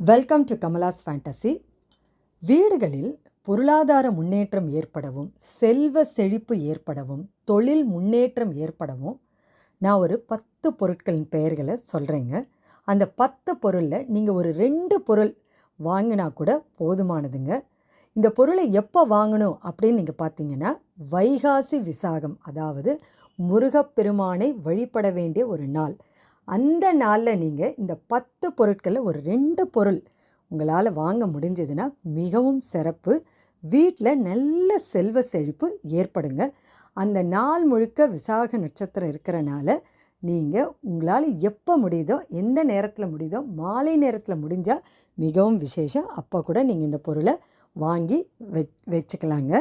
Welcome to Kamala's fantasy. வீடுகளில் பொருளாதார முன்னேற்றம் ஏற்படவும், செல்வ செழிப்பு ஏற்படவும், தொழில் முன்னேற்றம் ஏற்படவும் நான் ஒரு 10 பொருட்களின் பெயர்களை சொல்கிறேங்க. அந்த 10 பொருளில் நீங்கள் ஒரு 2 பொருள் வாங்கினா கூட போதுமானதுங்க. இந்த பொருளை எப்போ வாங்கணும் அப்படின்னு நீங்கள் பார்த்தீங்கன்னா, வைகாசி விசாகம், அதாவது முருகப்பெருமானை வழிபட வேண்டிய ஒரு நாள். அந்த நாளில் நீங்கள் இந்த 10 பொருட்களில் ஒரு 2 பொருள் உங்களால் வாங்க முடிஞ்சதுன்னா மிகவும் சிறப்பு. வீட்டில் நல்ல செல்வ செழிப்பு ஏற்படுங்க. அந்த நாள் முழுக்க விசாக நட்சத்திரம் இருக்கிறனால நீங்கள் உங்களால் எப்போ முடியுதோ, எந்த நேரத்தில் முடியுதோ, மாலை நேரத்தில் முடிஞ்சால் மிகவும் விசேஷம். அப்போ கூட நீங்கள் இந்த பொருளை வாங்கி வச்சுக்கலாங்க.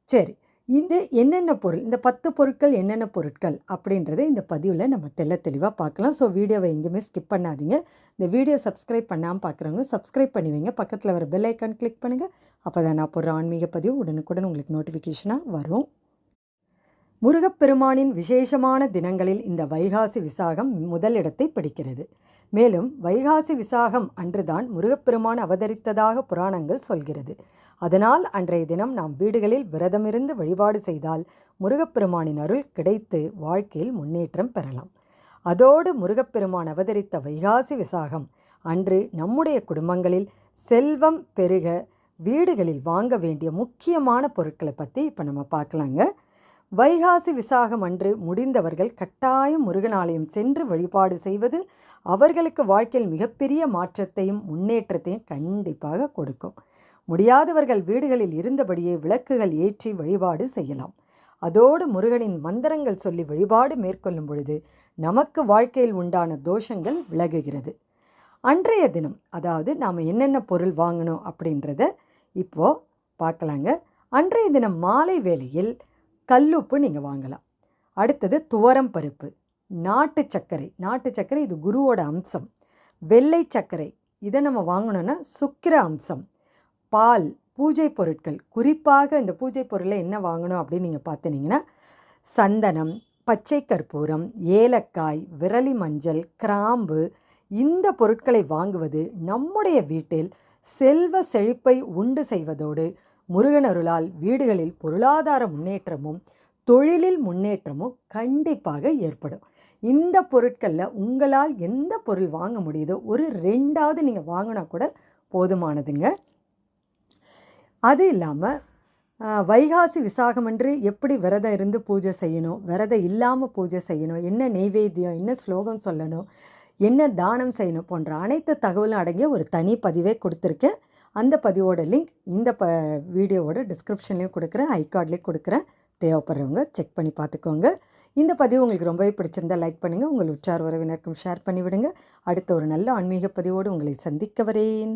சரி, இது என்னென்ன பொருள், இந்த 10 பொருட்கள் என்னென்ன பொருட்கள் அப்படின்றத இந்த பதிவில் நம்ம தெளிவாக பார்க்கலாம். ஸோ வீடியோவை எங்கேயுமே ஸ்கிப் பண்ணாதீங்க. இந்த வீடியோ சப்ஸ்கிரைப் பண்ணாமல் பார்க்குறவங்க சப்ஸ்கிரைப் பண்ணி வைங்க. பக்கத்தில் வர பெல் ஐக்கான் கிளிக் பண்ணுங்கள். அப்போ தான் நான் போடுற ஆன்மீக பதிவு உடனுக்குடன் உங்களுக்கு நோட்டிஃபிகேஷனாக வரும். முருகப்பெருமானின் விசேஷமான தினங்களில் இந்த வைகாசி விசாகம் முதலிடத்தை பிடிக்கிறது. மேலும் வைகாசி விசாகம் அன்றுதான் முருகப்பெருமான் அவதரித்ததாக புராணங்கள் சொல்கிறது. அதனால் அன்றைய தினம் நாம் வீடுகளில் விரதமிருந்து வழிபாடு செய்தால் முருகப்பெருமானின் அருள் கிடைத்து வாழ்க்கையில் முன்னேற்றம் பெறலாம். அதோடு முருகப்பெருமான் அவதரித்த வைகாசி விசாகம் அன்று நம்முடைய குடும்பங்களில் செல்வம் பெருக வீடுகளில் வாங்க வேண்டிய முக்கியமான பொருட்களை பற்றி இப்போ நம்ம பார்க்கலாங்க. வைகாசி விசாகம் அன்று முடிந்தவர்கள் கட்டாயம் முருகன் ஆலயம் சென்று வழிபாடு செய்வது அவர்களுக்கு வாழ்க்கையில் மிகப்பெரிய மாற்றத்தையும் முன்னேற்றத்தையும் கண்டிப்பாக கொடுக்கும். முடியாதவர்கள் வீடுகளில் இருந்தபடியே விளக்குகள் ஏற்றி வழிபாடு செய்யலாம். அதோடு முருகனின் மந்திரங்கள் சொல்லி வழிபாடு மேற்கொள்ளும் பொழுது நமக்கு வாழ்க்கையில் உண்டான தோஷங்கள் விலகுகிறது. அன்றைய தினம், அதாவது நாம் என்னென்ன பொருள் வாங்கணும் அப்படின்றத இப்போது பார்க்கலாங்க. அன்றைய தினம் மாலை வேளையில் கல்லுப்பு நீங்கள் வாங்கலாம். அடுத்தது துவரம் பருப்பு, நாட்டு சர்க்கரை இது குருவோட அம்சம். வெள்ளை சர்க்கரை இதை நம்ம வாங்கணுன்னா சுக்கிர அம்சம். பால், பூஜை பொருட்கள், குறிப்பாக இந்த பூஜை பொருளை என்ன வாங்கணும் அப்படின்னு நீங்கள் பார்த்தீங்கன்னா சந்தனம், பச்சை கற்பூரம், ஏலக்காய், விரலி மஞ்சள், கிராம்பு, இந்த பொருட்களை வாங்குவது நம்முடைய வீட்டில் செல்வ செழிப்பை உண்டு செய்வதோடு முருகனருளால் வீடுகளில் பொருளாதார முன்னேற்றமும் தொழிலில் முன்னேற்றமும் கண்டிப்பாக ஏற்படும். இந்த பொருட்களில் உங்களால் எந்த பொருள் வாங்க முடியுதோ ஒரு 2வது நீங்கள் வாங்கினா கூட போதுமானதுங்க. அது இல்லாமல் வைகாசி விசாகம் அன்று எப்படி விரதம் இருந்து பூஜை செய்யணும், விரதம் இல்லாமல் பூஜை செய்யணும், என்ன நெய்வேத்தியம், என்ன ஸ்லோகம் சொல்லணும், என்ன தானம் செய்யணும் போன்ற அனைத்து தகவலும் அடங்கிய ஒரு தனி பதிவே கொடுத்துருக்கேன். அந்த பதிவோட லிங்க் இந்த வீடியோவோட டிஸ்கிரிப்ஷன்லேயும் கொடுக்குறேன், ஐகார்ட்லேயும் கொடுக்குறேன். தேவைப்படுறவங்க செக் பண்ணி பார்த்துக்கோங்க. இந்த பதிவு உங்களுக்கு ரொம்பவே பிடிச்சிருந்தால் லைக் பண்ணுங்கள், உங்கள் உற்றார் உறவினருக்கும் ஷேர் பண்ணிவிடுங்க. அடுத்த ஒரு நல்ல ஆன்மீக பதிவோடு உங்களை சந்திக்க வரேன்.